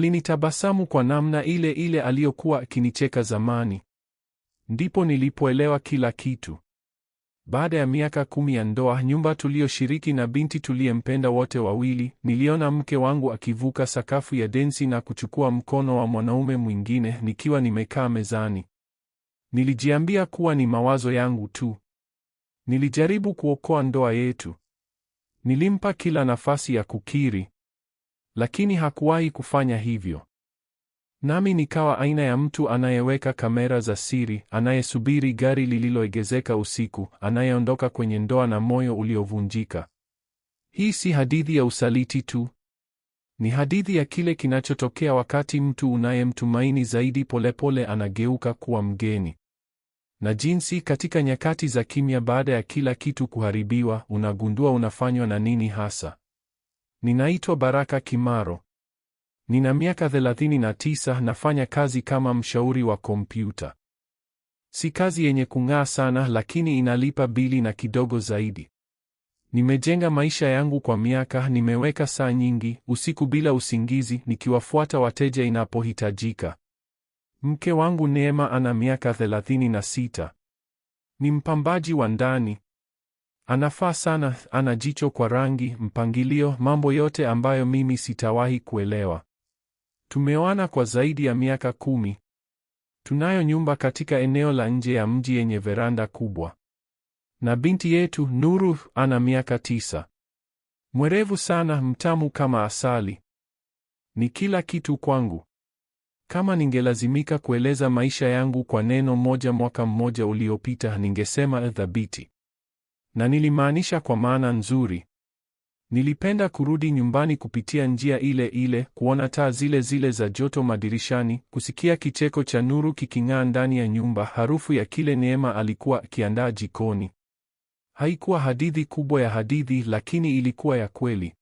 Alinitabasamu kwa namna ile ile aliyokuwa akinicheka zamani. Ndipo nilipoelewa kila kitu. Baada ya miaka 10 ya ndoa, nyumba tuliyoshiriki na binti tuliyempenda wote wawili, niliona mke wangu akivuka sakafu ya densi na kuchukua mkono wa mwanaume mwingine nikiwa nimekaa mezani. Nilijiambia kuwa ni mawazo yangu tu. Nilijaribu kuokoa ndoa yetu. Nilimpa kila nafasi ya kukiri, lakini hakuwahi kufanya hivyo. Nami nikawa aina ya mtu anayeweka kamera za siri, anayesubiri gari lililoegezeka usiku, anayeondoka kwenye ndoa na moyo uliovunjika. Hii si hadithi ya usaliti tu. Ni hadithi ya kile kinachotokea wakati mtu unayemtumaini zaidi polepole anageuka kuwa mgeni. Na jinsi katika nyakati za kimya, baada ya kila kitu kuharibiwa, unagundua unafanywa na nini hasa. Ninaitwa Baraka Kimaro. Nina miaka 39, nafanya kazi kama mshauri wa kompyuta. Si kazi yenye kung'aa sana, lakini inalipa bili na kidogo zaidi. Nimejenga maisha yangu kwa miaka, nimeweka saa nyingi, usiku bila usingizi, nikiwafuata wateja inapohitajika. Mke wangu Neema ana miaka 36. Ni mpambaji wa ndani. Anafaa sana, ana jicho kwa rangi, mpangilio, mambo yote ambayo mimi sitawahi kuelewa. Tumeoana kwa zaidi ya miaka 10. Tunayo nyumba katika eneo la nje ya mji yenye veranda kubwa. Na binti yetu Nuru ana miaka 9. Mwerevu sana, mtamu kama asali. Ni kila kitu kwangu. Kama ningelazimika kueleza maisha yangu kwa neno moja mwaka mmoja uliopita, ningesema thabiti. Na nilimaanisha kwa maana nzuri. Nilipenda kurudi nyumbani kupitia njia ile ile, kuona taa zile zile za joto madirishani, kusikia kicheko cha Nuru kiking'aa ndani ya nyumba, harufu ya kile Neema alikuwa akiandaa jikoni. Haikuwa hadithi kubwa ya hadithi, lakini ilikuwa ya kweli.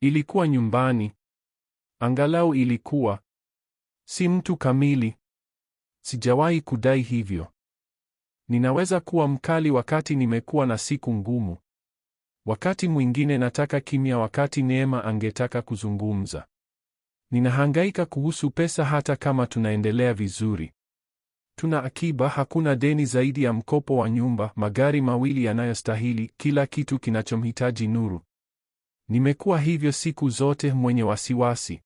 Ilikuwa nyumbani. Angalau ilikuwa. Si mtu kamili. Sijawahi kudai hivyo. Ninaweza kuwa mkali wakati nimekuwa na siku ngumu. Wakati mwingine nataka kimya wakati Neema angetaka kuzungumza. Ninahangaika kuhusu pesa hata kama tunaendelea vizuri. Tuna akiba, hakuna deni zaidi ya mkopo wa nyumba, magari mawili yanayostahili, kila kitu kinachomhitaji Nuru. Nimekuwa hivyo siku zote, mwenye wasiwasi.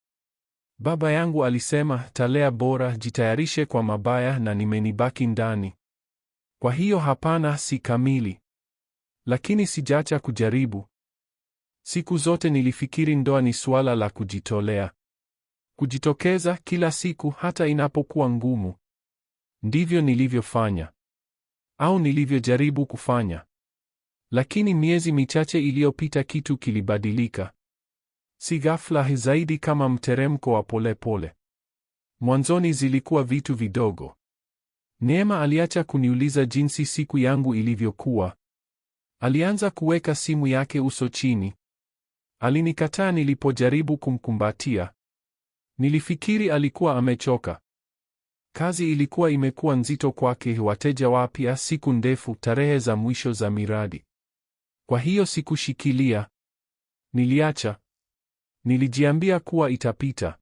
Baba yangu alisema, talea bora, jitayarishe kwa mabaya, na nimenibaki ndani. Kwa hiyo hapana, si kamili. Lakini sijaacha kujaribu. Siku zote nilifikiri ndoa ni suala la kujitolea. Kujitokeza kila siku hata inapokuwa ngumu. Ndivyo nilivyofanya. Au nilivyojaribu kufanya. Lakini miezi michache iliyopita kitu kilibadilika. Si ghafla, zaidi kama mteremko wa polepole. Mwanzoni zilikuwa vitu vidogo. Neema aliacha kuniuliza jinsi siku yangu ilivyokuwa. Alianza kuweka simu yake uso chini. Alinikataa nilipojaribu kumkumbatia. Nilifikiri alikuwa amechoka. Kazi ilikuwa imekuwa nzito kwake, wateja wapya, siku ndefu, tarehe za mwisho za miradi. Kwa hiyo sikushikilia. Niliacha. Nilijiambia kuwa itapita.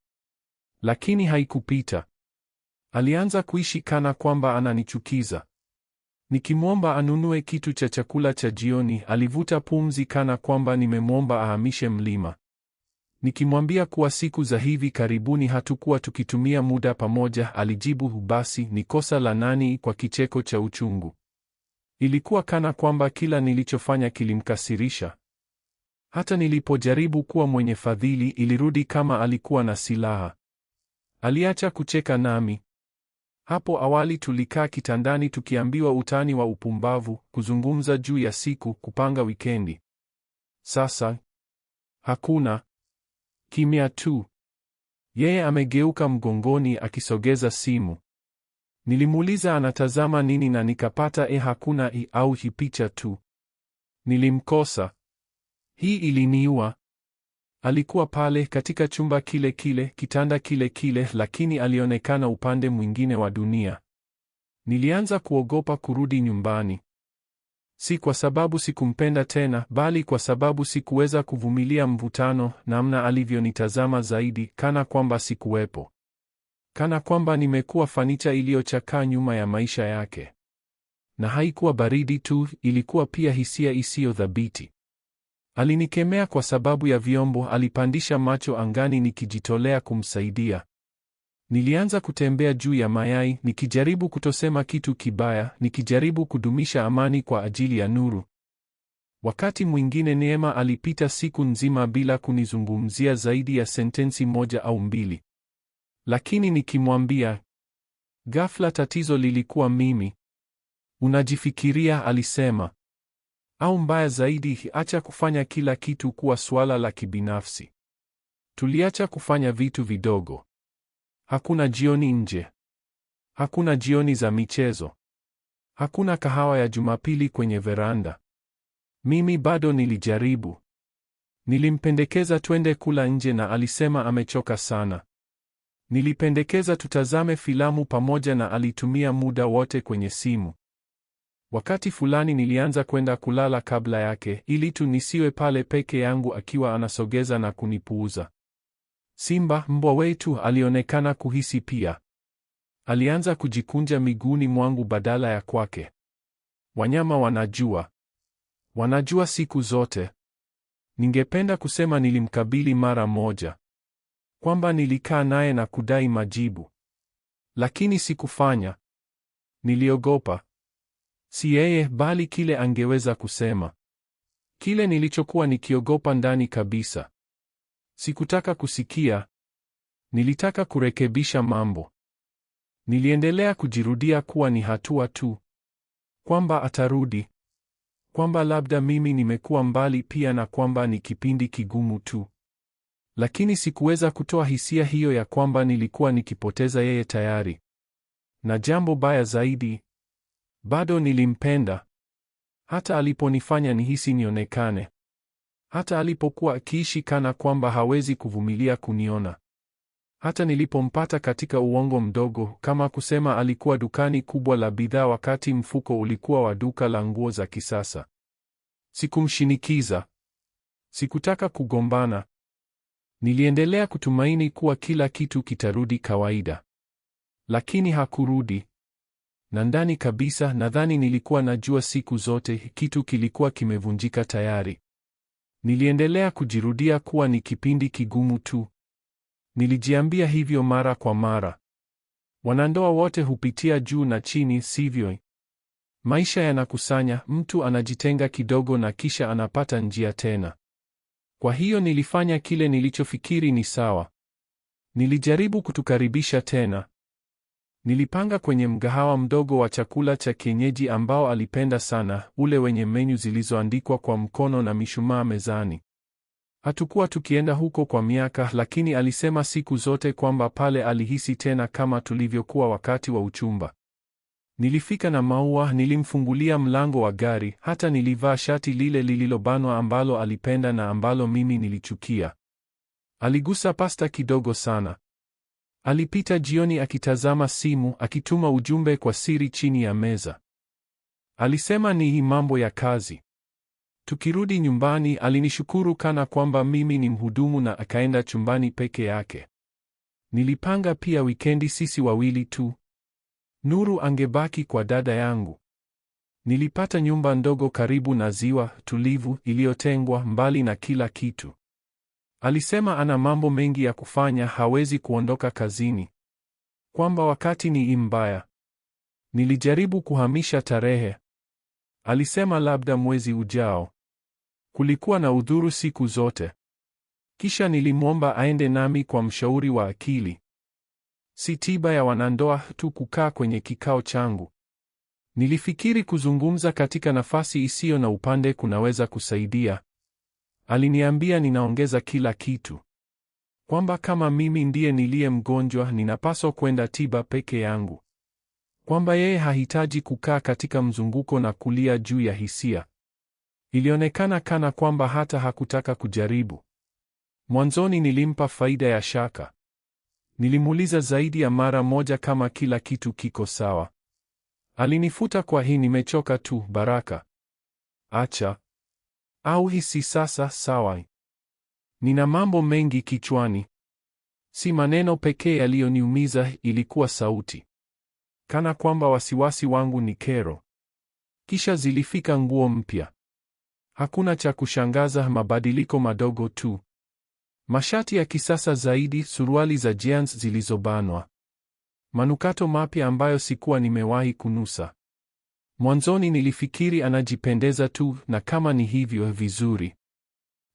Lakini haikupita. Alianza kuishi kana kwamba ananichukiza. Nikimwomba anunue kitu cha chakula cha jioni, alivuta pumzi kana kwamba nimemwomba ahamishe mlima. Nikimwambia kuwa siku za hivi karibuni hatukuwa tukitumia muda pamoja, alijibu basi, ni kosa la nani, kwa kicheko cha uchungu. Ilikuwa kana kwamba kila nilichofanya kilimkasirisha. Hata nilipojaribu kuwa mwenye fadhili, ilirudi kama alikuwa na silaha. Aliacha kucheka nami. Hapo awali tulikaa kitandani tukiambiwa utani wa upumbavu, kuzungumza juu ya siku, kupanga wikendi. Sasa hakuna. Kimya tu. Yeye amegeuka mgongoni akisogeza simu. Nilimuuliza anatazama nini na nikapata hakuna au hii picha tu. Nilimkosa. Hii iliniua. Alikuwa pale katika chumba kile kile, kitanda kile kile, lakini alionekana upande mwingine wa dunia. Nilianza kuogopa kurudi nyumbani. Si kwa sababu sikumpenda tena, bali kwa sababu sikuweza kuvumilia mvutano, namna alivyonitazama zaidi, kana kwamba sikuwepo. Kana kwamba nimekuwa fanicha iliyochakaa nyuma ya maisha yake. Na haikuwa baridi tu, ilikuwa pia hisia isiyo thabiti. Alinikemea kwa sababu ya vyombo, alipandisha macho angani nikijitolea kumsaidia. Nilianza kutembea juu ya mayai, nikijaribu kutosema kitu kibaya, nikijaribu kudumisha amani kwa ajili ya Nuru. Wakati mwingine Neema alipita siku nzima bila kunizungumzia zaidi ya sentensi moja au mbili. Lakini nikimwambia, ghafla tatizo lilikuwa mimi. Unajifikiria, alisema. Au mbaya zaidi, acha kufanya kila kitu kuwa suala la kibinafsi. Tuliacha kufanya vitu vidogo. Hakuna jioni nje. Hakuna jioni za michezo. Hakuna kahawa ya Jumapili kwenye veranda. Mimi bado nilijaribu. Nilimpendekeza twende kula nje na alisema amechoka sana. Nilipendekeza tutazame filamu pamoja na alitumia muda wote kwenye simu. Wakati fulani nilianza kwenda kulala kabla yake ili tu nisiwe pale peke yangu akiwa anasogeza na kunipuuza. Simba, mbwa wetu, alionekana kuhisi pia. Alianza kujikunja miguuni mwangu badala ya kwake. Wanyama wanajua. Wanajua siku zote. Ningependa kusema nilimkabili mara moja. Kwamba nilikaa naye na kudai majibu. Lakini sikufanya. Niliogopa. Si yeye, bali kile angeweza kusema. Kile nilichokuwa nikiogopa ndani kabisa. Sikutaka kusikia. Nilitaka kurekebisha mambo. Niliendelea kujirudia kuwa ni hatua tu. Kwamba atarudi. Kwamba labda mimi nimekuwa mbali pia na kwamba ni kipindi kigumu tu. Lakini sikuweza kutoa hisia hiyo ya kwamba nilikuwa nikipoteza yeye tayari. Na jambo baya zaidi, bado nilimpenda. Hata aliponifanya nihisi nionekane. Hata alipokuwa akiishi kana kwamba hawezi kuvumilia kuniona. Hata nilipompata katika uongo mdogo, kama kusema alikuwa dukani kubwa la bidhaa wakati mfuko ulikuwa wa duka la nguo za kisasa. Sikumshinikiza. Sikutaka kugombana. Niliendelea kutumaini kuwa kila kitu kitarudi kawaida. Lakini hakurudi. Na ndani kabisa nadhani nilikuwa najua siku zote kitu kilikuwa kimevunjika tayari. Niliendelea kujirudia kuwa ni kipindi kigumu tu. Nilijiambia hivyo mara kwa mara. Wanandoa wote hupitia juu na chini, sivyo? Maisha yanakusanya, mtu anajitenga kidogo na kisha anapata njia tena. Kwa hiyo nilifanya kile nilichofikiri ni sawa. Nilijaribu kutukaribisha tena. Nilipanga kwenye mgahawa mdogo wa chakula cha kienyeji ambao alipenda sana, ule wenye menyu zilizoandikwa kwa mkono na mishumaa mezani. Hatukuwa tukienda huko kwa miaka, lakini alisema siku zote kwamba pale alihisi tena kama tulivyokuwa wakati wa uchumba. Nilifika na maua, nilimfungulia mlango wa gari, hata nilivaa shati lile lililobanwa ambalo alipenda na ambalo mimi nilichukia. Aligusa pasta kidogo sana. Alipita jioni akitazama simu, akituma ujumbe kwa siri chini ya meza. Alisema ni mambo ya kazi. Tukirudi nyumbani, alinishukuru kana kwamba mimi ni mhudumu na akaenda chumbani peke yake. Nilipanga pia wikendi sisi wawili tu. Nuru angebaki kwa dada yangu. Nilipata nyumba ndogo karibu na ziwa, tulivu, iliyotengwa mbali na kila kitu. Alisema ana mambo mengi ya kufanya, hawezi kuondoka kazini. Kwamba wakati ni mbaya. Nilijaribu kuhamisha tarehe. Alisema labda mwezi ujao. Kulikuwa na udhuru siku zote. Kisha nilimwomba aende nami kwa mshauri wa akili. Si tiba ya wanandoa tu kukaa kwenye kikao changu. Nilifikiri kuzungumza katika nafasi isiyo na upande kunaweza kusaidia. Aliniambia ninaongeza kila kitu. Kwamba kama mimi ndiye niliye mgonjwa, ninapaswa kwenda tiba peke yangu. Kwamba yeye hahitaji kukaa katika mzunguko na kulia juu ya hisia. Ilionekana kana kwamba hata hakutaka kujaribu. Mwanzoni nilimpa faida ya shaka. Nilimuuliza zaidi ya mara moja kama kila kitu kiko sawa. Alinifuta kwa hii nimechoka tu, Baraka. Acha. Au hisi sasa, sawa. Nina mambo mengi kichwani. Si maneno pekee yaliyoniumiza, ilikuwa sauti. Kana kwamba wasiwasi wangu ni kero. Kisha zilifika nguo mpya. Hakuna cha kushangaza, mabadiliko madogo tu. Mashati ya kisasa zaidi, suruali za jeans zilizobanwa. Manukato mapya ambayo sikuwa nimewahi kunusa. Mwanzoni nilifikiri anajipendeza tu, na kama ni hivyo vizuri.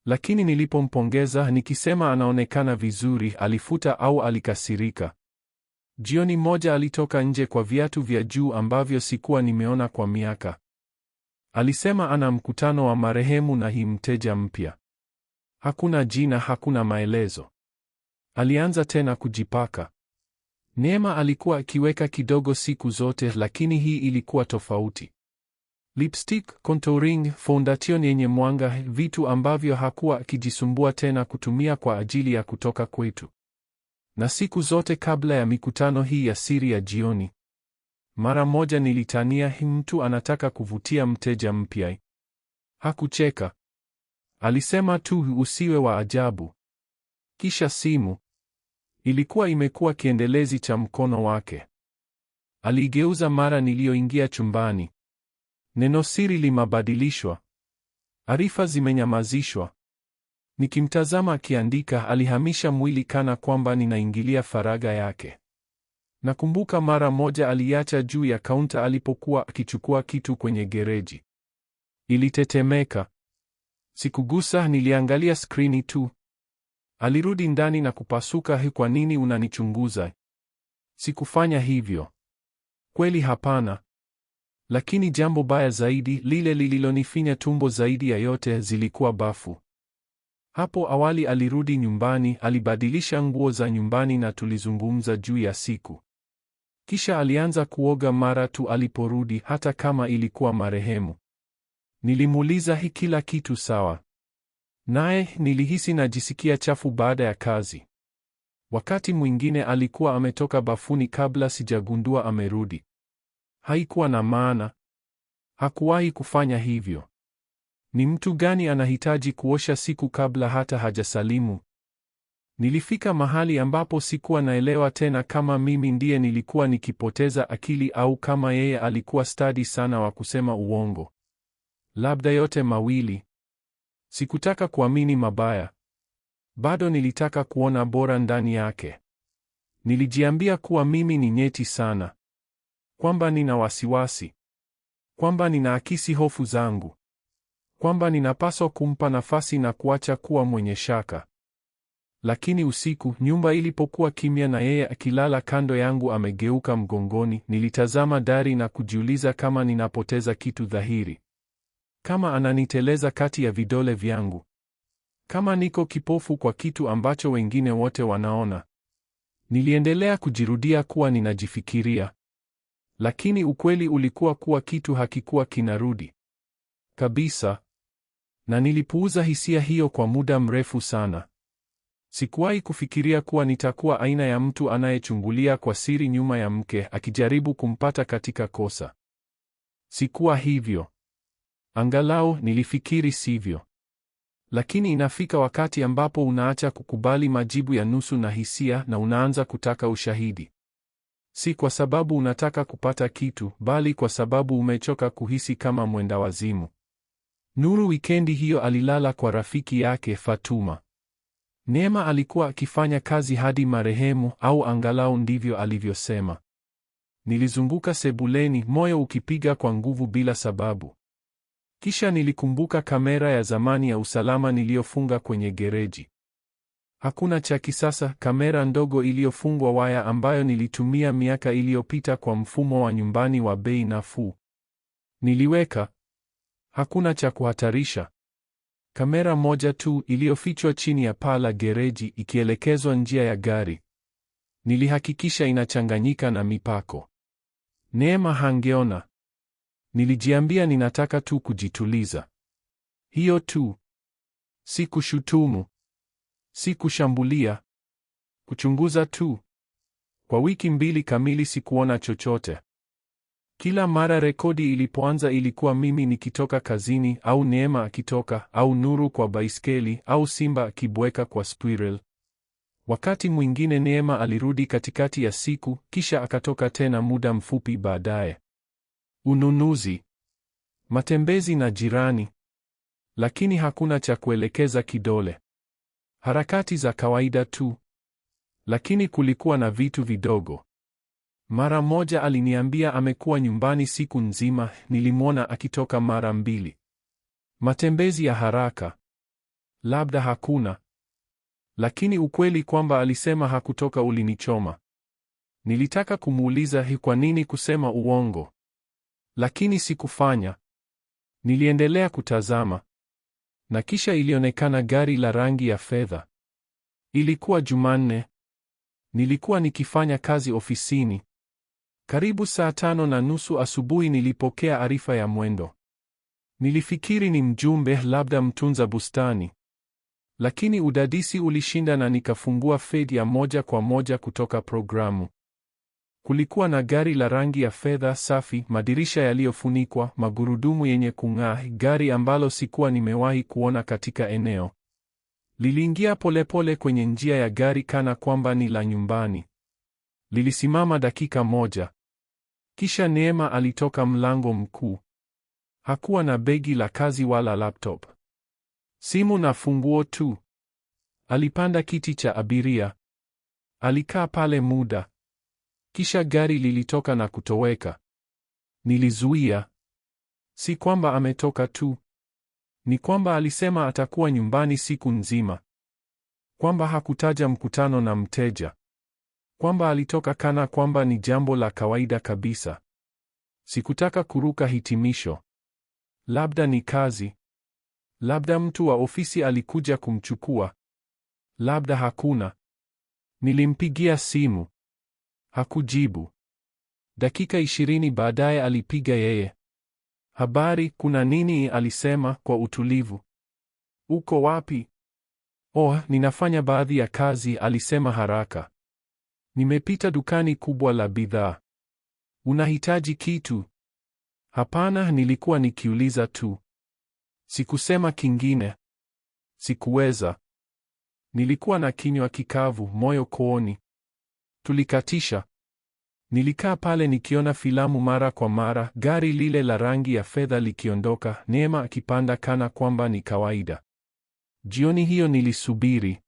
Lakini nilipompongeza nikisema anaonekana vizuri, alifuta au alikasirika. Jioni moja alitoka nje kwa viatu vya juu ambavyo sikuwa nimeona kwa miaka. Alisema ana mkutano wa marehemu na mteja mpya. Hakuna jina, hakuna maelezo. Alianza tena kujipaka. Neema alikuwa akiweka kidogo siku zote, lakini hii ilikuwa tofauti. Lipstick, contouring, foundation yenye mwanga, vitu ambavyo hakuwa akijisumbua tena kutumia kwa ajili ya kutoka kwetu. Na siku zote kabla ya mikutano hii ya siri ya jioni, mara moja nilitania, mtu anataka kuvutia mteja mpya. Hakucheka. Alisema tu, usiwe wa ajabu. Kisha simu ilikuwa imekuwa kiendelezi cha mkono wake. Aligeuza mara niliyoingia chumbani. Neno siri limebadilishwa. Arifa zimenyamazishwa. Nikimtazama akiandika, alihamisha mwili kana kwamba ninaingilia faragha yake. Nakumbuka mara moja aliacha juu ya kaunta alipokuwa akichukua kitu kwenye gereji. Ilitetemeka. Sikugusa, niliangalia skrini tu. Alirudi ndani na kupasuka, kwa nini unanichunguza? Sikufanya hivyo. Kweli hapana. Lakini jambo baya zaidi, lile lililonifinya tumbo zaidi ya yote, zilikuwa bafu. Hapo awali alirudi nyumbani, alibadilisha nguo za nyumbani na tulizungumza juu ya siku. Kisha alianza kuoga mara tu aliporudi, hata kama ilikuwa marehemu. Nilimuuliza, kila kitu sawa? Naye nilihisi najisikia chafu baada ya kazi. Wakati mwingine alikuwa ametoka bafuni kabla sijagundua amerudi. Haikuwa na maana. Hakuwahi kufanya hivyo. Ni mtu gani anahitaji kuosha siku kabla hata hajasalimu? Nilifika mahali ambapo sikuwa naelewa tena kama mimi ndiye nilikuwa nikipoteza akili au kama yeye alikuwa stadi sana wa kusema uongo. Labda yote mawili. Sikutaka kuamini mabaya. Bado nilitaka kuona bora ndani yake. Nilijiambia kuwa mimi ni nyeti sana. Kwamba nina wasiwasi. Kwamba ninaakisi hofu zangu. Kwamba ninapaswa kumpa nafasi na kuacha kuwa mwenye shaka. Lakini usiku, nyumba ilipokuwa kimya na yeye akilala kando yangu amegeuka mgongoni, nilitazama dari na kujiuliza kama ninapoteza kitu dhahiri. Kama ananiteleza kati ya vidole vyangu. Kama niko kipofu kwa kitu ambacho wengine wote wanaona. Niliendelea kujirudia kuwa ninajifikiria. Lakini ukweli ulikuwa kuwa kitu hakikuwa kinarudi. Kabisa. Na nilipuuza hisia hiyo kwa muda mrefu sana. Sikuwahi kufikiria kuwa nitakuwa aina ya mtu anayechungulia kwa siri nyuma ya mke akijaribu kumpata katika kosa. Sikuwa hivyo. Angalau nilifikiri sivyo. Lakini inafika wakati ambapo unaacha kukubali majibu ya nusu na hisia na unaanza kutaka ushahidi. Si kwa sababu unataka kupata kitu, bali kwa sababu umechoka kuhisi kama mwenda wazimu. Nuru wikendi hiyo alilala kwa rafiki yake Fatuma. Neema alikuwa akifanya kazi hadi marehemu, au angalau ndivyo alivyosema. Nilizunguka sebuleni, moyo ukipiga kwa nguvu bila sababu. Kisha nilikumbuka kamera ya zamani ya usalama niliyofunga kwenye gereji. Hakuna cha kisasa, kamera ndogo iliyofungwa waya ambayo nilitumia miaka iliyopita kwa mfumo wa nyumbani wa bei nafuu. Niliweka. Hakuna cha kuhatarisha. Kamera moja tu iliyofichwa chini ya paa la gereji ikielekezwa njia ya gari. Nilihakikisha inachanganyika na mipako. Neema hangeona. Nilijiambia ninataka tu kujituliza. Hiyo tu. Si kushutumu. Si kushambulia. Kuchunguza tu. Kwa wiki 2 kamili sikuona chochote. Kila mara rekodi ilipoanza ilikuwa mimi nikitoka kazini, au Neema akitoka, au Nuru kwa baiskeli, au Simba akibweka kwa squirrel. Wakati mwingine Neema alirudi katikati ya siku, kisha akatoka tena muda mfupi baadaye. Ununuzi, matembezi na jirani. Lakini hakuna cha kuelekeza kidole. Harakati za kawaida tu. Lakini kulikuwa na vitu vidogo. Mara moja aliniambia amekuwa nyumbani siku nzima, nilimwona akitoka mara 2. Matembezi ya haraka. Labda hakuna. Lakini ukweli kwamba alisema hakutoka ulinichoma. Nilitaka kumuuliza kwa nini kusema uongo. Lakini sikufanya. Niliendelea kutazama. Na kisha ilionekana gari la rangi ya fedha. Ilikuwa Jumanne. Nilikuwa nikifanya kazi ofisini. Karibu saa 5:30 asubuhi nilipokea arifa ya mwendo. Nilifikiri ni mjumbe, labda mtunza bustani. Lakini udadisi ulishinda na nikafungua feed ya moja kwa moja kutoka programu. Kulikuwa na gari la rangi ya fedha safi, madirisha yaliyofunikwa, magurudumu yenye kung'aa, gari ambalo sikuwa nimewahi kuona katika eneo. Liliingia polepole kwenye njia ya gari kana kwamba ni la nyumbani. Lilisimama dakika moja. Kisha Neema alitoka mlango mkuu. Hakuwa na begi la kazi wala laptop. Simu na funguo tu. Alipanda kiti cha abiria. Alikaa pale muda. Kisha gari lilitoka na kutoweka. Nilizuia. Si kwamba ametoka tu. Ni kwamba alisema atakuwa nyumbani siku nzima. Kwamba hakutaja mkutano na mteja. Kwamba alitoka kana kwamba ni jambo la kawaida kabisa. Sikutaka kuruka hitimisho. Labda ni kazi. Labda mtu wa ofisi alikuja kumchukua. Labda hakuna. Nilimpigia simu. Hakujibu. Dakika 20 baadaye alipiga yeye. Habari, kuna nini? Alisema kwa utulivu. Uko wapi? Oh, ninafanya baadhi ya kazi, alisema haraka. Nimepita dukani kubwa la bidhaa. Unahitaji kitu? Hapana, nilikuwa nikiuliza tu. Sikusema kingine. Sikuweza. Nilikuwa na kinywa kikavu, moyo kooni. Tulikatisha. Nilikaa pale nikiona filamu mara kwa mara, gari lile la rangi ya fedha likiondoka, Neema akipanda kana kwamba ni kawaida. Jioni hiyo nilisubiri.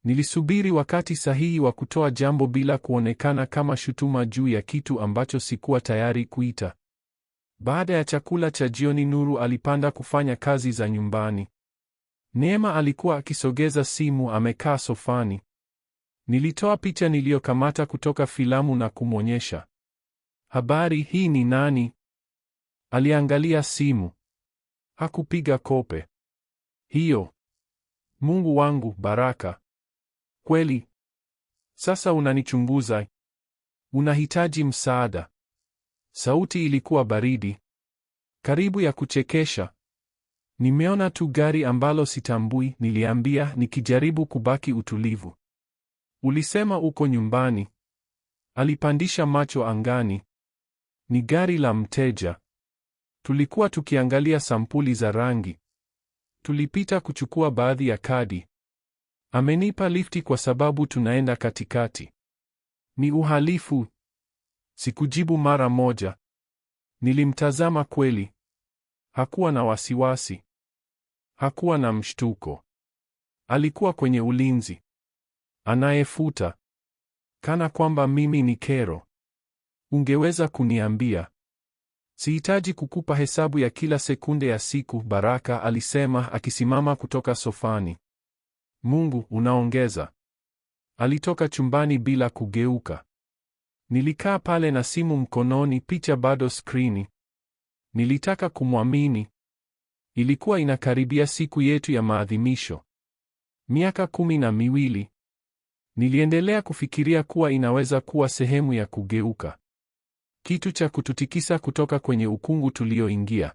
Nilisubiri wakati sahihi wa kutoa jambo bila kuonekana kama shutuma juu ya kitu ambacho sikuwa tayari kuita. Baada ya chakula cha jioni, Nuru alipanda kufanya kazi za nyumbani. Neema alikuwa akisogeza simu, amekaa sofani. Nilitoa picha niliyokamata kutoka filamu na kumwonyesha. Habari, hii ni nani? Aliangalia simu. Hakupiga kope. Hiyo. Mungu wangu, Baraka. Kweli? Sasa unanichunguza? Unahitaji msaada? Sauti ilikuwa baridi. Karibu ya kuchekesha. Nimeona tu gari ambalo sitambui, niliambia nikijaribu kubaki utulivu. Ulisema uko nyumbani. Alipandisha macho angani. Ni gari la mteja. Tulikuwa tukiangalia sampuli za rangi. Tulipita kuchukua baadhi ya kadi. Amenipa lifti kwa sababu tunaenda katikati. Ni uhalifu. Sikujibu mara moja. Nilimtazama kweli. Hakuwa na wasiwasi. Hakuwa na mshtuko. Alikuwa kwenye ulinzi. Anayefuta. Kana kwamba mimi ni kero. Ungeweza kuniambia. Sihitaji kukupa hesabu ya kila sekunde ya siku, Baraka alisema akisimama kutoka sofani. Mungu, unaongeza. Alitoka chumbani bila kugeuka. Nilikaa pale na simu mkononi, picha bado skrini. Nilitaka kumwamini. Ilikuwa inakaribia siku yetu ya maadhimisho. Miaka 12. Niliendelea kufikiria kuwa inaweza kuwa sehemu ya kugeuka. Kitu cha kututikisa kutoka kwenye ukungu tulioingia.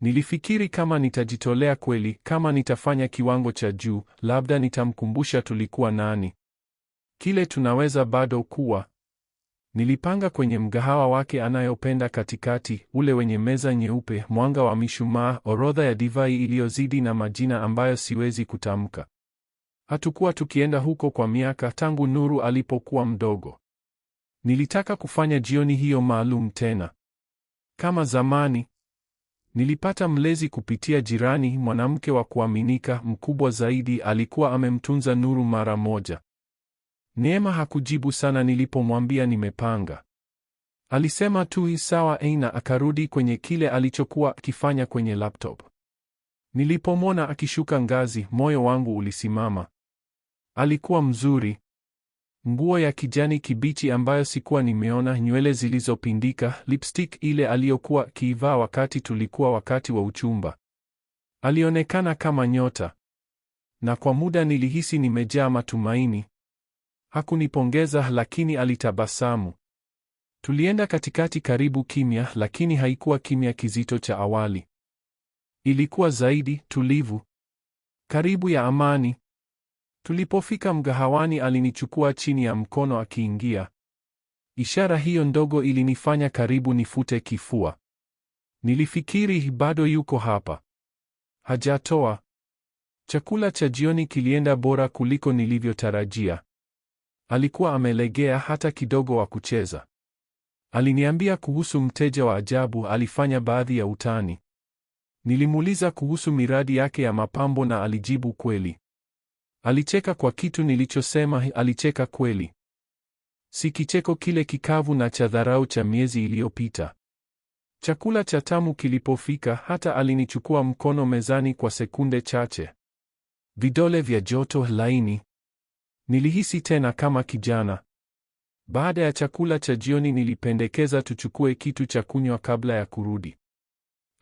Nilifikiri kama nitajitolea kweli, kama nitafanya kiwango cha juu, labda nitamkumbusha tulikuwa nani. Kile tunaweza bado kuwa. Nilipanga kwenye mgahawa wake anayopenda katikati, ule wenye meza nyeupe, mwanga wa mishumaa, orodha ya divai iliyozidi na majina ambayo siwezi kutamka. Hatukuwa tukienda huko kwa miaka tangu Nuru alipokuwa mdogo. Nilitaka kufanya jioni hiyo maalum tena. Kama zamani, nilipata mlezi kupitia jirani, mwanamke wa kuaminika, mkubwa zaidi, alikuwa amemtunza Nuru mara moja. Neema hakujibu sana nilipomwambia nimepanga. Alisema tu sawa na akarudi kwenye kile alichokuwa akifanya kwenye laptop. Nilipomwona akishuka ngazi, moyo wangu ulisimama. Alikuwa mzuri. Nguo ya kijani kibichi ambayo sikuwa nimeona, nywele zilizopindika, lipstick ile aliyokuwa akiivaa wakati wa uchumba. Alionekana kama nyota. Na kwa muda nilihisi nimejaa matumaini. Hakunipongeza, lakini alitabasamu. Tulienda katikati karibu kimya, lakini haikuwa kimya kizito cha awali. Ilikuwa zaidi tulivu, karibu ya amani. Tulipofika mgahawani, alinichukua chini ya mkono akiingia. Ishara hiyo ndogo ilinifanya karibu nifute kifua. Nilifikiri bado yuko hapa. Hajatoa. Chakula cha jioni kilienda bora kuliko nilivyotarajia. Alikuwa amelegea hata kidogo wa kucheza. Aliniambia kuhusu mteja wa ajabu, alifanya baadhi ya utani. Nilimuuliza kuhusu miradi yake ya mapambo na alijibu kweli. Alicheka kwa kitu nilichosema, alicheka kweli. Si kicheko kile kikavu na cha dharau cha miezi iliyopita. Chakula cha tamu kilipofika, hata alinichukua mkono mezani kwa sekunde chache. Vidole vya joto laini. Nilihisi tena kama kijana. Baada ya chakula cha jioni nilipendekeza tuchukue kitu cha kunywa kabla ya kurudi.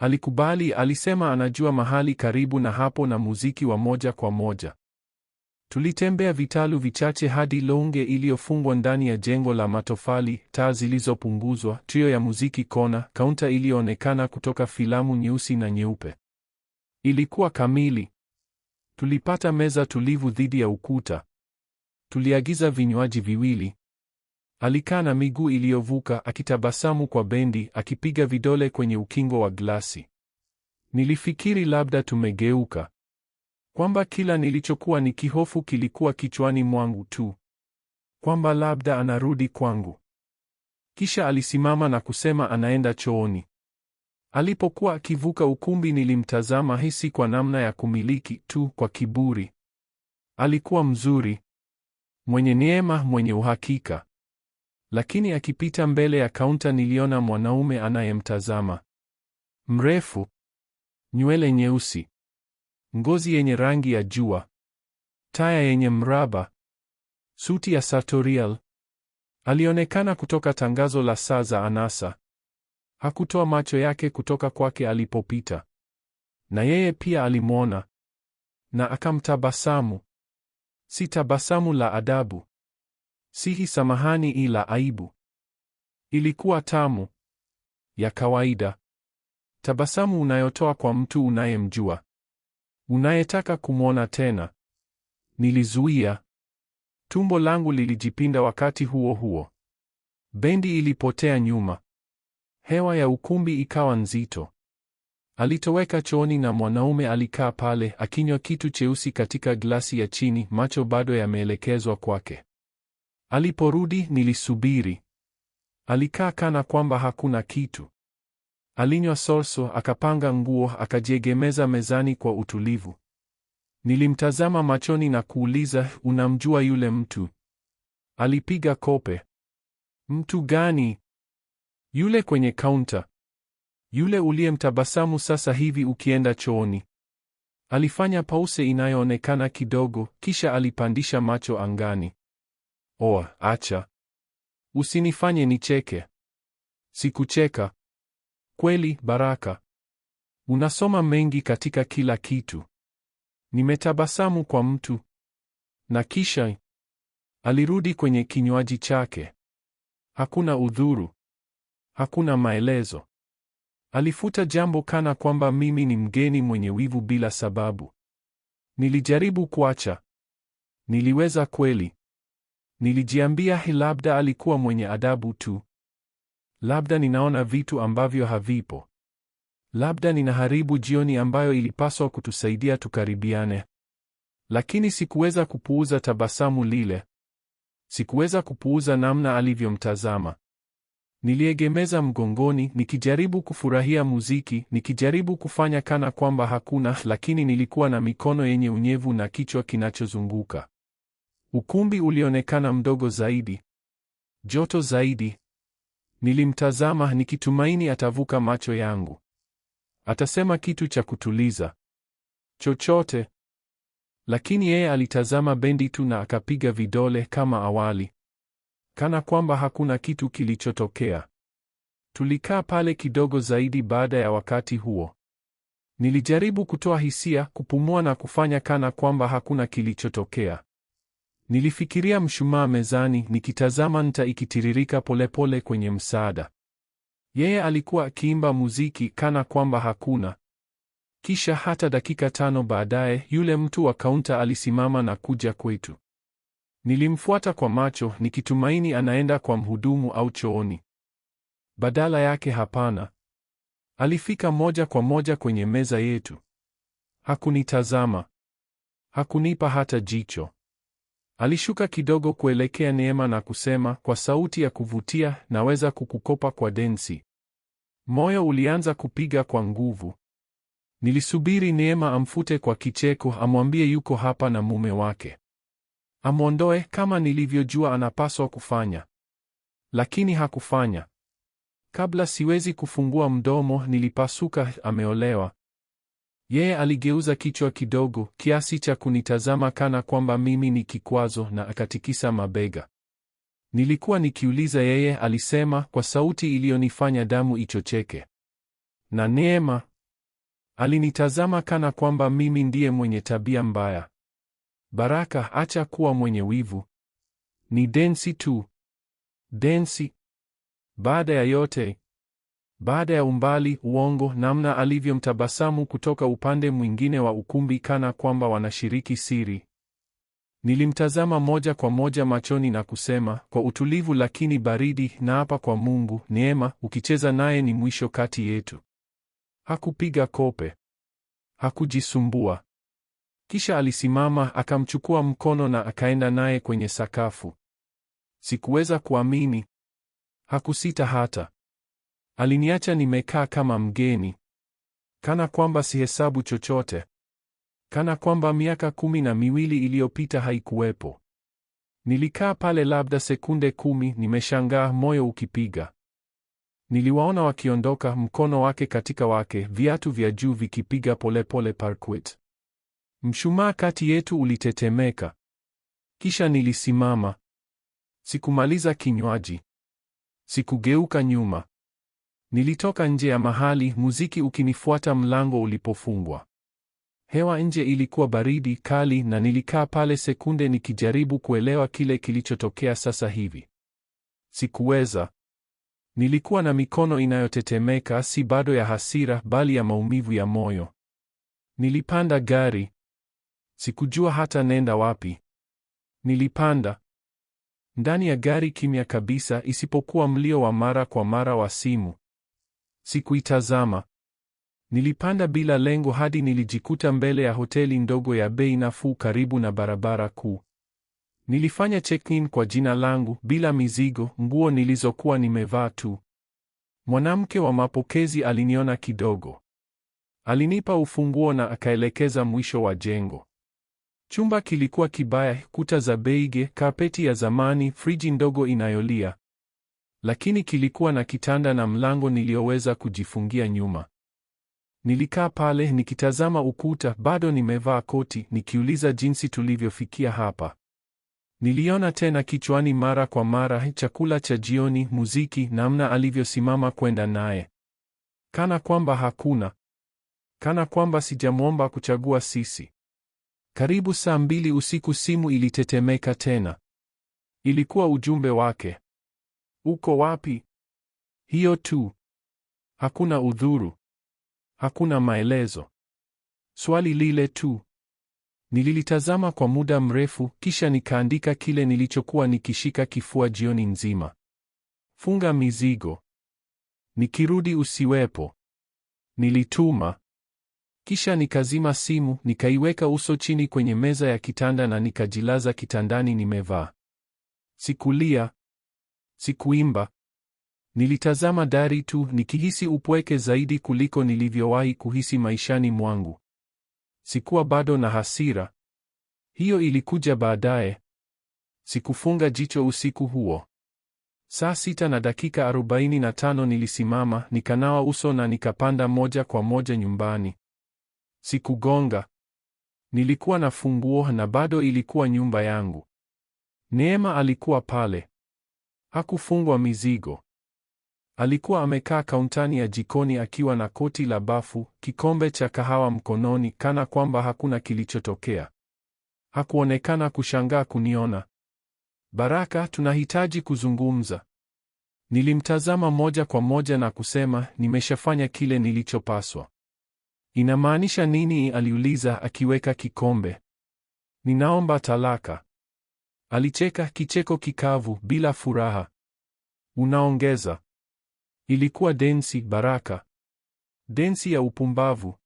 Alikubali, alisema anajua mahali karibu na hapo na muziki wa moja kwa moja. Tulitembea vitalu vichache hadi lounge iliyofungwa ndani ya jengo la matofali, taa zilizopunguzwa, trio ya muziki kona, kaunta iliyoonekana kutoka filamu nyeusi na nyeupe. Ilikuwa kamili. Tulipata meza tulivu dhidi ya ukuta. Tuliagiza vinywaji viwili. Alikaa na miguu iliyovuka, akitabasamu kwa bendi, akipiga vidole kwenye ukingo wa glasi. Nilifikiri labda tumegeuka. Kwamba kila nilichokuwa nikihofu kilikuwa kichwani mwangu tu. Kwamba labda anarudi kwangu. Kisha alisimama na kusema anaenda chooni. Alipokuwa akivuka ukumbi nilimtazama, hisi kwa namna ya kumiliki tu, kwa kiburi. Alikuwa mzuri. Mwenye neema, mwenye uhakika. Lakini akipita mbele ya kaunta niliona mwanaume anayemtazama. Mrefu. Nywele nyeusi. Ngozi yenye rangi ya jua. Taya yenye mraba. Suti ya sartorial. Alionekana kutoka tangazo la saa za anasa. Hakutoa macho yake kutoka kwake alipopita. Na yeye pia alimwona. Na akamtabasamu. Si tabasamu la adabu. Si samahani, ila aibu. Ilikuwa tamu. Ya kawaida. Tabasamu unayotoa kwa mtu unayemjua. Unayetaka kumwona tena. Nilizuia. Tumbo langu lilijipinda wakati huo huo. Bendi ilipotea nyuma. Hewa ya ukumbi ikawa nzito. Alitoweka chooni na mwanaume alikaa pale akinywa kitu cheusi katika glasi ya chini, macho bado yameelekezwa kwake. Aliporudi nilisubiri. Alikaa kana kwamba hakuna kitu. Alinywa sorso, akapanga nguo, akajiegemeza mezani kwa utulivu. Nilimtazama machoni na kuuliza, unamjua yule mtu? Alipiga kope. Mtu gani? Yule kwenye kaunta. Yule uliyemtabasamu sasa hivi ukienda chooni. Alifanya pause inayoonekana kidogo, kisha alipandisha macho angani. Oh, acha. Usinifanye nicheke. Sikucheka. Kweli, Baraka. Unasoma mengi katika kila kitu. Nimetabasamu kwa mtu. Na kisha alirudi kwenye kinywaji chake. Hakuna udhuru. Hakuna maelezo. Alifuta jambo kana kwamba mimi ni mgeni mwenye wivu bila sababu. Nilijaribu kuacha. Niliweza kweli. Nilijiambia labda alikuwa mwenye adabu tu. Labda ninaona vitu ambavyo havipo. Labda ninaharibu jioni ambayo ilipaswa kutusaidia tukaribiane. Lakini sikuweza kupuuza tabasamu lile. Sikuweza kupuuza namna alivyomtazama. Niliegemeza mgongoni, nikijaribu kufurahia muziki, nikijaribu kufanya kana kwamba hakuna, lakini nilikuwa na mikono yenye unyevu na kichwa kinachozunguka. Ukumbi ulionekana mdogo zaidi. Joto zaidi. Nilimtazama nikitumaini atavuka macho yangu. Atasema kitu cha kutuliza. Chochote. Lakini yeye alitazama bendi tu na akapiga vidole kama awali. Kana kwamba hakuna kitu kilichotokea. Tulikaa pale kidogo zaidi baada ya wakati huo. Nilijaribu kutoa hisia, kupumua na kufanya kana kwamba hakuna kilichotokea. Nilifikiria mshumaa mezani, nikitazama nta ikitiririka polepole kwenye msaada. Yeye alikuwa akiimba muziki kana kwamba hakuna. Kisha hata dakika 5 baadaye, yule mtu wa kaunta alisimama na kuja kwetu. Nilimfuata kwa macho, nikitumaini anaenda kwa mhudumu au chooni. Badala yake hapana. Alifika moja kwa moja kwenye meza yetu. Hakunitazama. Hakunipa hata jicho. Alishuka kidogo kuelekea Neema na kusema kwa sauti ya kuvutia, naweza kukukopa kwa densi. Moyo ulianza kupiga kwa nguvu. Nilisubiri Neema amfute kwa kicheko, amwambie yuko hapa na mume wake. Amwondoe kama nilivyojua anapaswa kufanya. Lakini hakufanya. Kabla siwezi kufungua mdomo, nilipasuka, ameolewa. Yeye aligeuza kichwa kidogo, kiasi cha kunitazama kana kwamba mimi ni kikwazo, na akatikisa mabega. Nilikuwa nikiuliza yeye, alisema kwa sauti iliyonifanya damu ichocheke. Na Neema? Alinitazama kana kwamba mimi ndiye mwenye tabia mbaya. Baraka, acha kuwa mwenye wivu. Ni densi tu. Densi. Baada ya yote, baada ya umbali, uongo, namna alivyomtabasamu kutoka upande mwingine wa ukumbi kana kwamba wanashiriki siri. Nilimtazama moja kwa moja machoni na kusema, kwa utulivu lakini baridi, naapa kwa Mungu, Neema, ukicheza naye ni mwisho kati yetu. Hakupiga kope. Hakujisumbua. Kisha alisimama, akamchukua mkono na akaenda naye kwenye sakafu. Sikuweza kuamini. Hakusita hata. Aliniacha nimekaa kama mgeni. Kana kwamba sihesabu chochote. Kana kwamba miaka 12 iliyopita haikuwepo. Nilikaa pale labda sekunde 10, nimeshangaa, moyo ukipiga. Niliwaona wakiondoka, mkono wake katika wake, viatu vya juu vikipiga polepole parquet. Mshumaa kati yetu ulitetemeka. Kisha nilisimama. Sikumaliza kinywaji. Sikugeuka nyuma. Nilitoka nje ya mahali, muziki ukinifuata mlango ulipofungwa. Hewa nje ilikuwa baridi kali, na nilikaa pale sekunde nikijaribu kuelewa kile kilichotokea sasa hivi. Sikuweza. Nilikuwa na mikono inayotetemeka, si bado ya hasira, bali ya maumivu ya moyo. Nilipanda gari. Sikujua hata nenda wapi. Nilipanda. Ndani ya gari kimya kabisa, isipokuwa mlio wa mara kwa mara wa simu. Sikuitazama. Nilipanda bila lengo hadi nilijikuta mbele ya hoteli ndogo ya bei nafuu karibu na barabara kuu. Nilifanya check-in kwa jina langu, bila mizigo, nguo nilizokuwa nimevaa tu. Mwanamke wa mapokezi aliniona kidogo. Alinipa ufunguo na akaelekeza mwisho wa jengo. Chumba kilikuwa kibaya, kuta za beige, kapeti ya zamani, friji ndogo inayolia. Lakini kilikuwa na kitanda na mlango nilioweza kujifungia nyuma. Nilikaa pale nikitazama ukuta, bado nimevaa koti, nikiuliza jinsi tulivyofikia hapa. Niliona tena kichwani mara kwa mara, chakula cha jioni, muziki, namna alivyosimama kwenda naye. Kana kwamba hakuna. Kana kwamba sijamwomba kuchagua sisi. Karibu saa 2 usiku simu ilitetemeka tena. Ilikuwa ujumbe wake. Uko wapi? Hiyo tu. Hakuna udhuru. Hakuna maelezo. Swali lile tu. Nililitazama kwa muda mrefu, kisha nikaandika kile nilichokuwa nikishika kifua jioni nzima. Funga mizigo. Nikirudi usiwepo. Nilituma. Kisha nikazima simu, nikaiweka uso chini kwenye meza ya kitanda na nikajilaza kitandani nimevaa. Sikulia. Sikuimba. Nilitazama dari tu, nikihisi upweke zaidi kuliko nilivyowahi kuhisi maishani mwangu. Sikuwa bado na hasira. Hiyo ilikuja baadaye. Sikufunga jicho usiku huo. Saa 6:45 nilisimama, nikanawa uso na nikapanda moja kwa moja nyumbani. Sikugonga. Nilikuwa na funguo na bado ilikuwa nyumba yangu. Neema alikuwa pale. Hakufungwa mizigo. Alikuwa amekaa kauntani ya jikoni akiwa na koti la bafu, kikombe cha kahawa mkononi, kana kwamba hakuna kilichotokea. Hakuonekana kushangaa kuniona. Baraka, tunahitaji kuzungumza. Nilimtazama moja kwa moja na kusema, nimeshafanya kile nilichopaswa. Inamaanisha nini? Aliuliza akiweka kikombe. Ninaomba talaka. Alicheka kicheko kikavu bila furaha. Unaongeza. Ilikuwa densi, Baraka. Densi ya upumbavu.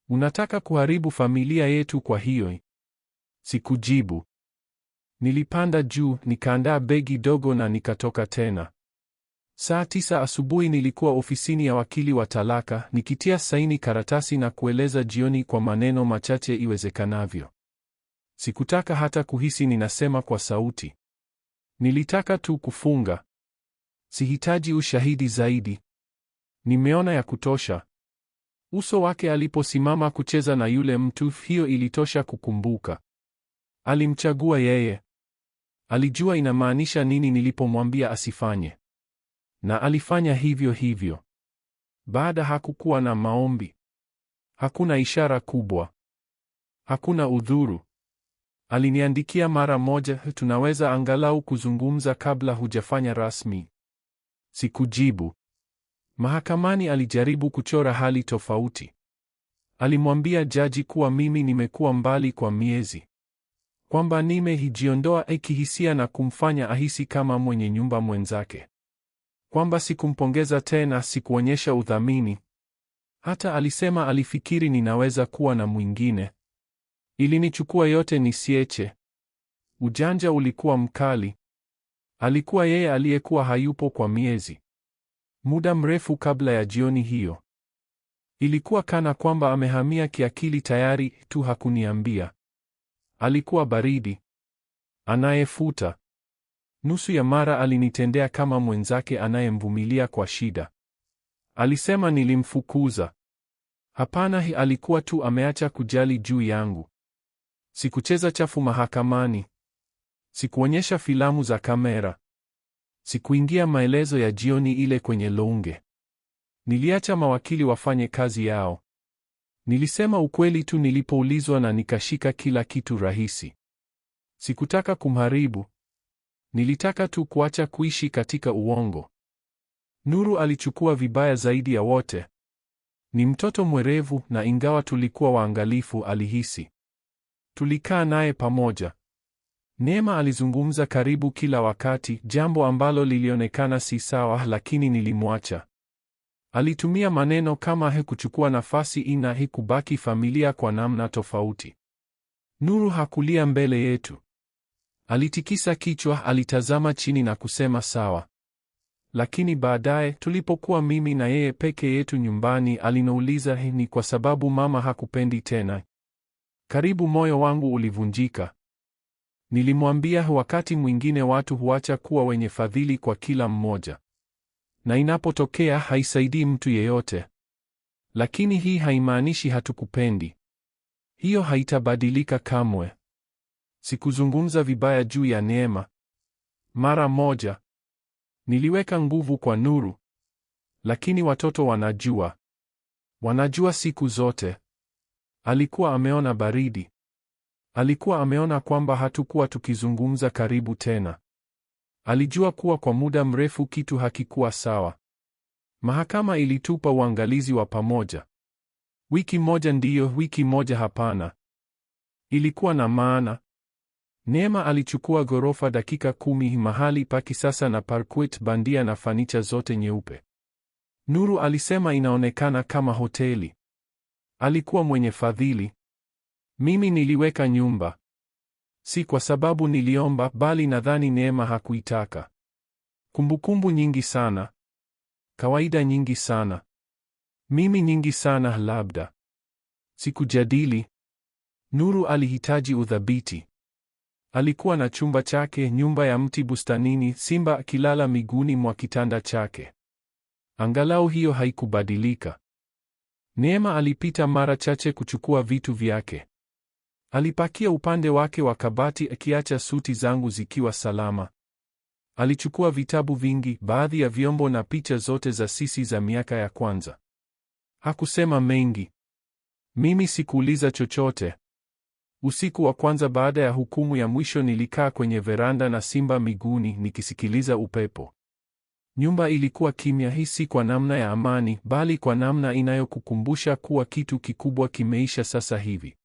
Unataka kuharibu familia yetu kwa hiyo? Sikujibu. Nilipanda juu, nikaandaa begi dogo na nikatoka tena. Saa 9 asubuhi nilikuwa ofisini ya wakili wa talaka, nikitia saini karatasi na kueleza jioni kwa maneno machache iwezekanavyo. Sikutaka hata kuhisi ninasema kwa sauti. Nilitaka tu kufunga. Sihitaji ushahidi zaidi. Nimeona ya kutosha. Uso wake aliposimama kucheza na yule mtu, hiyo ilitosha kukumbuka. Alimchagua yeye. Alijua inamaanisha nini nilipomwambia asifanye. Na alifanya hivyo hivyo. Baada hakukuwa na maombi. Hakuna ishara kubwa. Hakuna udhuru. Aliniandikia mara moja, tunaweza angalau kuzungumza kabla hujafanya rasmi. Sikujibu. Mahakamani alijaribu kuchora hali tofauti. Alimwambia jaji kuwa mimi nimekuwa mbali kwa miezi. Kwamba nimejiondoa kihisia na kumfanya ahisi kama mwenye nyumba mwenzake. Kwamba sikumpongeza tena, sikuonyesha udhamini. Hata alisema alifikiri ninaweza kuwa na mwingine. Ilinichukua yote nisieche. Ujanja ulikuwa mkali. Alikuwa yeye aliyekuwa hayupo kwa miezi. Muda mrefu kabla ya jioni hiyo. Ilikuwa kana kwamba amehamia kiakili tayari tu hakuniambia. Alikuwa baridi. Anayefuta. Nusu ya mara alinitendea kama mwenzake anayemvumilia kwa shida. Alisema nilimfukuza. Hapana, alikuwa tu ameacha kujali juu yangu. Sikucheza chafu mahakamani. Sikuonyesha filamu za kamera. Sikuingia maelezo ya jioni ile kwenye lounge. Niliacha mawakili wafanye kazi yao. Nilisema ukweli tu nilipoulizwa na nikashika kila kitu rahisi. Sikutaka kumharibu. Nilitaka tu kuacha kuishi katika uongo. Nuru alichukua vibaya zaidi ya wote. Ni mtoto mwerevu na ingawa tulikuwa waangalifu alihisi. Tulikaa naye pamoja. Neema alizungumza karibu kila wakati, jambo ambalo lilionekana si sawa, lakini nilimwacha. Alitumia maneno kama kuchukua nafasi na kubaki familia kwa namna tofauti. Nuru hakulia mbele yetu. Alitikisa kichwa, alitazama chini na kusema sawa. Lakini baadaye, tulipokuwa mimi na yeye peke yetu nyumbani, aliniuliza, ni kwa sababu mama hakupendi tena? Karibu moyo wangu ulivunjika. Nilimwambia wakati mwingine watu huacha kuwa wenye fadhili kwa kila mmoja. Na inapotokea haisaidii mtu yeyote. Lakini hii haimaanishi hatukupendi. Hiyo haitabadilika kamwe. Sikuzungumza vibaya juu ya Neema. Mara moja. Niliweka nguvu kwa Nuru. Lakini watoto wanajua. Wanajua siku zote. Alikuwa ameona baridi. Alikuwa ameona kwamba hatukuwa tukizungumza karibu tena. Alijua kuwa kwa muda mrefu kitu hakikuwa sawa. Mahakama ilitupa uangalizi wa pamoja. Wiki moja ndiyo, wiki moja hapana. Ilikuwa na maana. Neema alichukua ghorofa dakika 10, mahali pa kisasa na parquet bandia na fanicha zote nyeupe. Nuru alisema inaonekana kama hoteli. Alikuwa mwenye fadhili. Mimi niliweka nyumba. Si kwa sababu niliomba, bali nadhani Neema hakuitaka. Kumbukumbu nyingi sana. Kawaida nyingi sana. Mimi nyingi sana labda. Sikujadili. Nuru alihitaji udhabiti. Alikuwa na chumba chake, nyumba ya mti bustanini, simba akilala miguuni mwa kitanda chake. Angalau hiyo haikubadilika. Neema alipita mara chache kuchukua vitu vyake. Alipakia upande wake wa kabati akiacha suti zangu zikiwa salama. Alichukua vitabu vingi, baadhi ya vyombo na picha zote za sisi za miaka ya kwanza. Hakusema mengi. Mimi sikuuliza chochote. Usiku wa kwanza baada ya hukumu ya mwisho nilikaa kwenye veranda na simba miguuni nikisikiliza upepo. Nyumba ilikuwa kimya, hii si kwa namna ya amani, bali kwa namna inayokukumbusha kuwa kitu kikubwa kimeisha sasa hivi.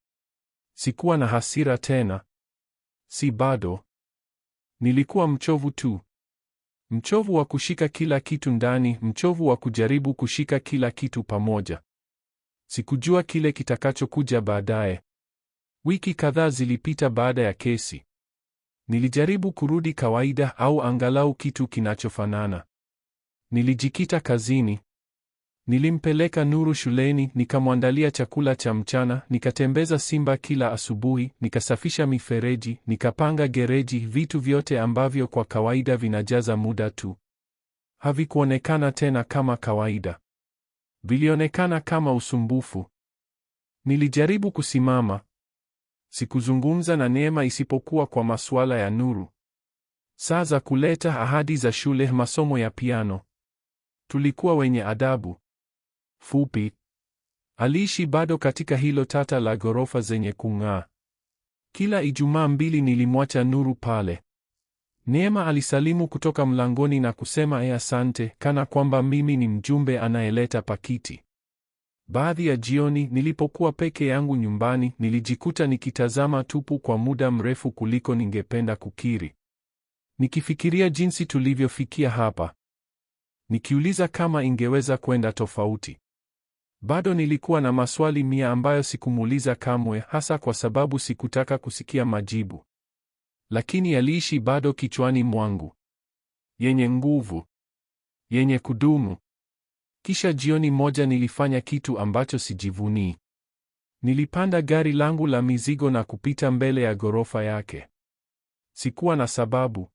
Sikuwa na hasira tena. Si bado. Nilikuwa mchovu tu. Mchovu wa kushika kila kitu ndani, mchovu wa kujaribu kushika kila kitu pamoja. Sikujua kile kitakachokuja baadaye. Wiki kadhaa zilipita baada ya kesi. Nilijaribu kurudi kawaida au angalau kitu kinachofanana. Nilijikita kazini. Nilimpeleka Nuru shuleni, nikamwandalia chakula cha mchana, nikatembeza simba kila asubuhi, nikasafisha mifereji, nikapanga gereji, vitu vyote ambavyo kwa kawaida vinajaza muda tu. Havikuonekana tena kama kawaida. Vilionekana kama usumbufu. Nilijaribu kusimama. Sikuzungumza na Neema isipokuwa kwa masuala ya Nuru. Saa za kuleta, ahadi za shule, masomo ya piano. Tulikuwa wenye adabu. Fupi. Aliishi bado katika hilo tata la ghorofa zenye kung'aa. Kila Ijumaa 2 nilimwacha Nuru pale. Neema alisalimu kutoka mlangoni na kusema asante, kana kwamba mimi ni mjumbe anayeleta pakiti. Baadhi ya jioni nilipokuwa peke yangu nyumbani, nilijikuta nikitazama tupu kwa muda mrefu kuliko ningependa kukiri. Nikifikiria jinsi tulivyofikia hapa. Nikiuliza kama ingeweza kwenda tofauti. Bado nilikuwa na maswali 100 ambayo sikumuuliza kamwe, hasa kwa sababu sikutaka kusikia majibu. Lakini yaliishi bado kichwani mwangu. Yenye nguvu. Yenye kudumu. Kisha jioni moja nilifanya kitu ambacho sijivunii. Nilipanda gari langu la mizigo na kupita mbele ya ghorofa yake. Sikuwa na sababu.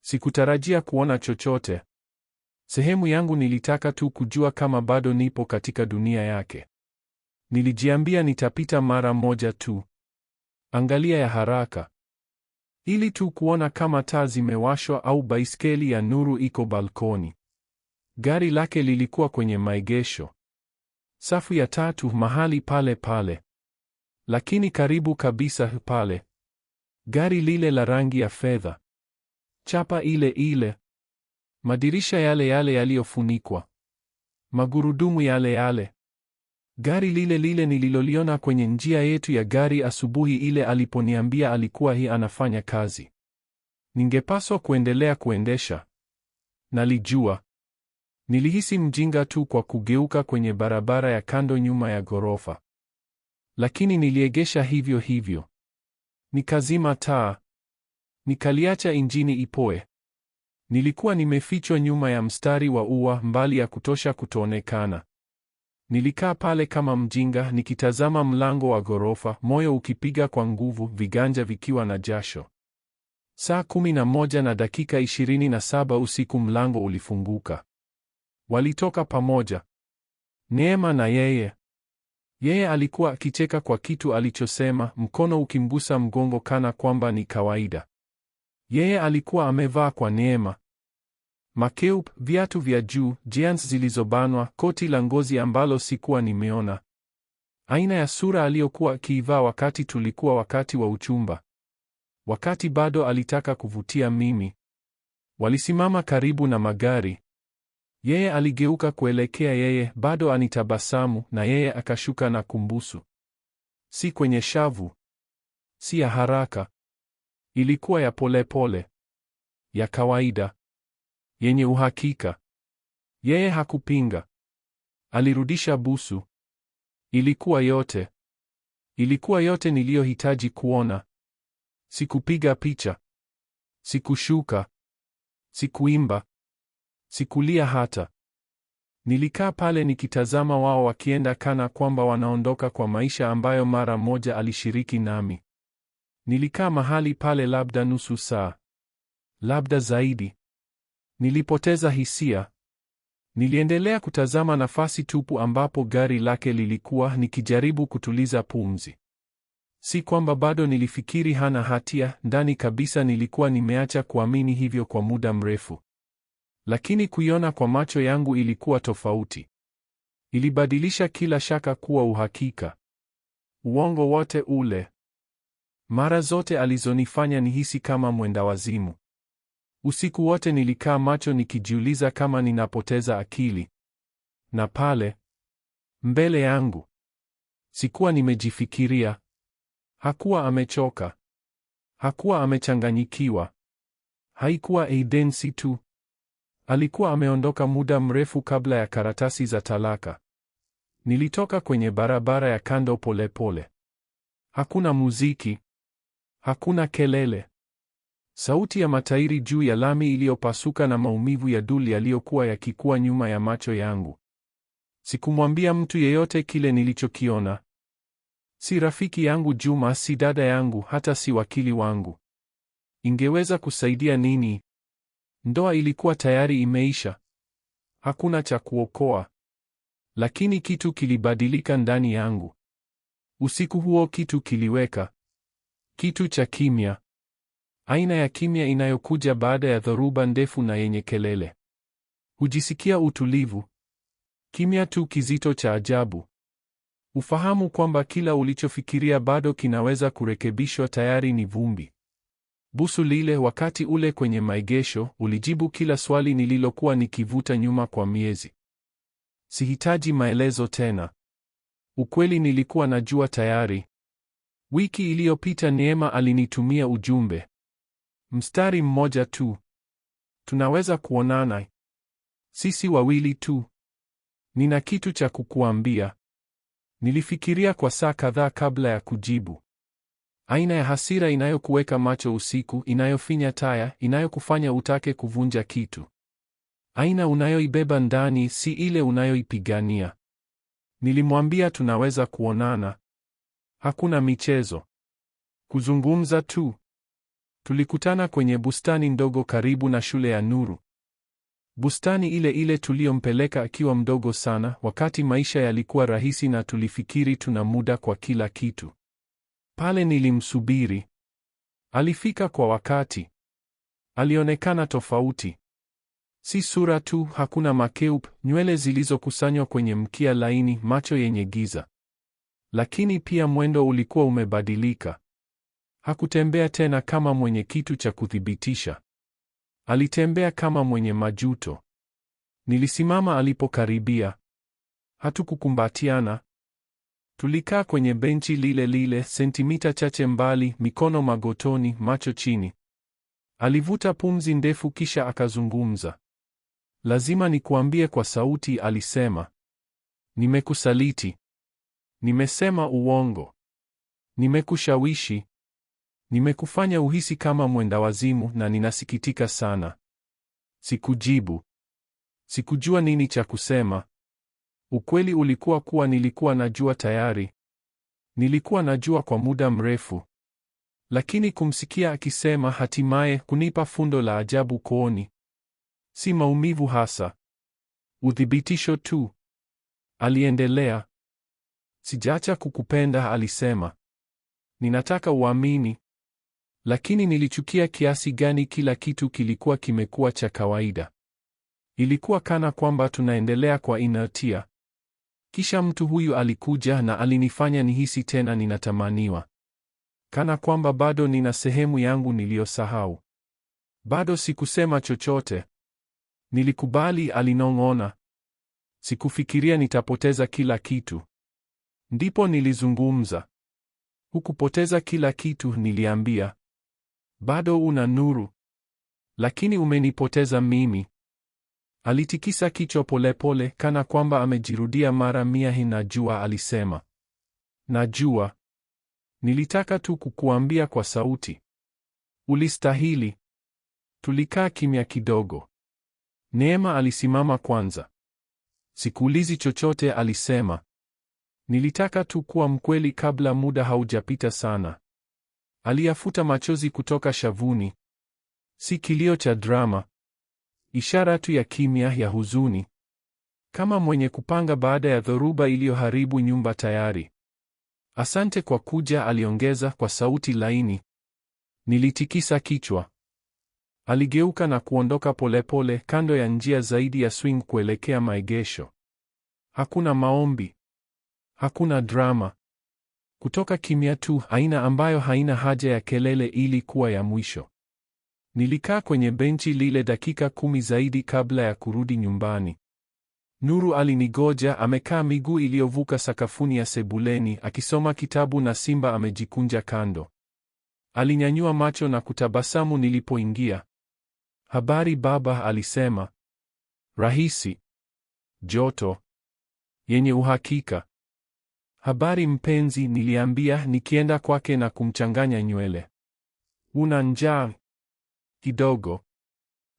Sikutarajia kuona chochote. Sehemu yangu nilitaka tu kujua kama bado nipo katika dunia yake. Nilijiambia nitapita mara moja tu. Angalia ya haraka. Ili tu kuona kama taa zimewashwa au baiskeli ya Nuru iko balkoni. Gari lake lilikuwa kwenye maegesho. Safu ya 3, mahali pale pale. Lakini karibu kabisa pale. Gari lile la rangi ya fedha. Chapa ile ile. Madirisha yale yale yaliyofunikwa. Magurudumu yale yale. Gari lile lile nililoliona kwenye njia yetu ya gari asubuhi ile aliponiambia alikuwa anafanya kazi. Ningepaswa kuendelea kuendesha. Nalijua. Nilihisi mjinga tu kwa kugeuka kwenye barabara ya kando nyuma ya ghorofa. Lakini niliegesha hivyo hivyo. Nikazima taa. Nikaliacha injini ipoe. Nilikuwa nimefichwa nyuma ya mstari wa ua, mbali ya kutosha kutoonekana. Nilikaa pale kama mjinga nikitazama mlango wa ghorofa, moyo ukipiga kwa nguvu, viganja vikiwa na jasho. Saa 11 na dakika 27 usiku mlango ulifunguka. Walitoka pamoja. Neema na yeye. Yeye alikuwa akicheka kwa kitu alichosema, mkono ukimgusa mgongo kana kwamba ni kawaida. Yeye alikuwa amevaa kwa Neema makeup, viatu vya juu, jeans zilizobanwa, koti la ngozi ambalo sikuwa nimeona. Aina ya sura aliyokuwa akiivaa wakati wa uchumba. Wakati bado alitaka kuvutia mimi. Walisimama karibu na magari. Yeye aligeuka kuelekea yeye, bado anitabasamu, na yeye akashuka na kumbusu. Si kwenye shavu. si ya haraka. Ilikuwa ya polepole, ya kawaida, yenye uhakika. Yeye hakupinga. Alirudisha busu. Ilikuwa yote. Ilikuwa yote niliyohitaji kuona. Sikupiga picha. Sikushuka. Sikuimba. Sikulia hata. Nilikaa pale nikitazama wao wakienda kana kwamba wanaondoka kwa maisha ambayo mara moja alishiriki nami. Nilikaa mahali pale labda nusu saa. Labda zaidi. Nilipoteza hisia. Niliendelea kutazama nafasi tupu ambapo gari lake lilikuwa, nikijaribu kutuliza pumzi. Si kwamba bado nilifikiri hana hatia, ndani kabisa nilikuwa nimeacha kuamini hivyo kwa muda mrefu. Lakini kuiona kwa macho yangu ilikuwa tofauti. Ilibadilisha kila shaka kuwa uhakika. Uongo wote ule. Mara zote alizonifanya nihisi kama mwenda wazimu. Usiku wote nilikaa macho nikijiuliza kama ninapoteza akili. Na pale mbele yangu, sikuwa nimejifikiria. Hakuwa amechoka. Hakuwa amechanganyikiwa. Haikuwa Aidensi tu. Alikuwa ameondoka muda mrefu kabla ya karatasi za talaka. Nilitoka kwenye barabara ya kando polepole. Hakuna muziki. Hakuna kelele. Sauti ya matairi juu ya lami iliyopasuka na maumivu ya duli yaliyokuwa yakikua nyuma ya macho yangu. Sikumwambia mtu yeyote kile nilichokiona. Si rafiki yangu Juma, si dada yangu, hata si wakili wangu. Ingeweza kusaidia nini? Ndoa ilikuwa tayari imeisha. Hakuna cha kuokoa. Lakini kitu kilibadilika ndani yangu. Usiku huo kitu kiliweka. Kitu cha kimya. Aina ya kimya inayokuja baada ya dhoruba ndefu na yenye kelele. Hujisikia utulivu. Kimya tu kizito cha ajabu. Ufahamu kwamba kila ulichofikiria bado kinaweza kurekebishwa tayari ni vumbi. Busu lile, wakati ule kwenye maegesho, ulijibu kila swali nililokuwa nikivuta nyuma kwa miezi. Sihitaji maelezo tena. Ukweli nilikuwa najua tayari. Wiki iliyopita Neema alinitumia ujumbe. Mstari mmoja tu. Tunaweza kuonana. Sisi wawili tu. Nina kitu cha kukuambia. Nilifikiria kwa saa kadhaa kabla ya kujibu. Aina ya hasira inayokuweka macho usiku, inayofinya taya, inayokufanya utake kuvunja kitu. Aina unayoibeba ndani, si ile unayoipigania. Nilimwambia tunaweza kuonana. Hakuna michezo. Kuzungumza tu. Tulikutana kwenye bustani ndogo karibu na shule ya Nuru. Bustani ile ile tuliyompeleka akiwa mdogo sana, wakati maisha yalikuwa rahisi na tulifikiri tuna muda kwa kila kitu. Pale nilimsubiri. Alifika kwa wakati. Alionekana tofauti. Si sura tu, hakuna makeup, nywele zilizokusanywa kwenye mkia laini, macho yenye giza. Lakini pia mwendo ulikuwa umebadilika. Hakutembea tena kama mwenye kitu cha kuthibitisha. Alitembea kama mwenye majuto. Nilisimama alipokaribia. Hatukukumbatiana. Tulikaa kwenye benchi lile lile, sentimita chache mbali, mikono magotoni, macho chini. Alivuta pumzi ndefu kisha akazungumza. Lazima nikuambie kwa sauti, alisema. Nimekusaliti. Nimesema uongo. Nimekushawishi. Nimekufanya uhisi kama mwenda wazimu na ninasikitika sana. Sikujibu. Sikujua nini cha kusema. Ukweli ulikuwa kuwa nilikuwa najua tayari. Nilikuwa najua kwa muda mrefu. Lakini kumsikia akisema hatimaye, kunipa fundo la ajabu kooni. Si maumivu hasa. Uthibitisho tu. Aliendelea. Sijaacha kukupenda, alisema. Ninataka uamini. Lakini nilichukia kiasi gani kila kitu kilikuwa kimekuwa cha kawaida. Ilikuwa kana kwamba tunaendelea kwa inertia. Kisha mtu huyu alikuja na alinifanya nihisi tena ninatamaniwa. Kana kwamba bado nina sehemu yangu niliyosahau. Bado sikusema chochote. Nilikubali, alinong'ona. Sikufikiria nitapoteza kila kitu. Ndipo nilizungumza. Hukupoteza kila kitu, niliambia. Bado una nuru. Lakini umenipoteza mimi. Alitikisa kichwa polepole, kana kwamba amejirudia mara 100. Najua, alisema. Najua. Nilitaka tu kukuambia kwa sauti. Ulistahili. Tulikaa kimya kidogo. Neema alisimama kwanza. Sikuulizi chochote, alisema. Nilitaka tu kuwa mkweli kabla muda haujapita sana. Aliyafuta machozi kutoka shavuni. Si kilio cha drama. Ishara tu ya kimya, ya huzuni. Kama mwenye kupanga baada ya dhoruba iliyoharibu nyumba tayari. Asante kwa kuja, aliongeza kwa sauti laini. Nilitikisa kichwa. Aligeuka na kuondoka polepole kando ya njia zaidi ya swing kuelekea maegesho. Hakuna maombi. Hakuna drama. Kutoka kimya tu, aina ambayo haina haja ya kelele ili kuwa ya mwisho. Nilikaa kwenye benchi lile dakika 10 zaidi kabla ya kurudi nyumbani. Nuru alinigoja, amekaa miguu iliyovuka sakafuni ya sebuleni, akisoma kitabu na Simba amejikunja kando. Alinyanyua macho na kutabasamu nilipoingia. Habari baba, alisema. Rahisi. Joto. Yenye uhakika. Habari mpenzi, niliambia nikienda kwake na kumchanganya nywele. Una njaa? Kidogo.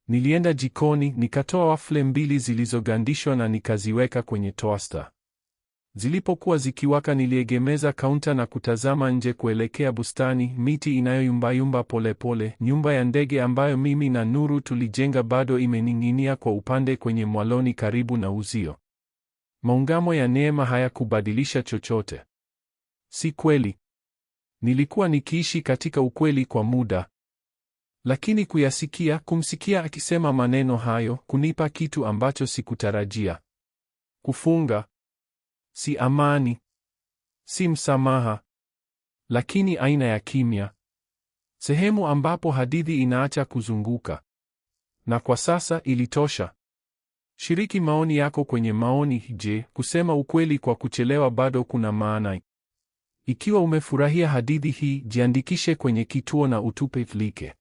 Nilienda jikoni, nikatoa wafle 2 zilizogandishwa na nikaziweka kwenye toaster. Zilipokuwa zikiwaka, niliegemeza kaunta na kutazama nje kuelekea bustani, miti inayoyumbayumba polepole, nyumba ya ndege ambayo mimi na Nuru tulijenga bado imening'inia kwa upande kwenye mwaloni karibu na uzio. Maungamo ya Neema hayakubadilisha chochote. Si kweli. Nilikuwa nikiishi katika ukweli kwa muda. Lakini kumsikia akisema maneno hayo, kunipa kitu ambacho sikutarajia. Kufunga. Si amani. Si msamaha. Lakini aina ya kimya. Sehemu ambapo hadithi inaacha kuzunguka. Na kwa sasa ilitosha. Shiriki maoni yako kwenye maoni. Je, kusema ukweli kwa kuchelewa bado kuna maana? Ikiwa umefurahia hadithi hii, jiandikishe kwenye kituo na utupe like.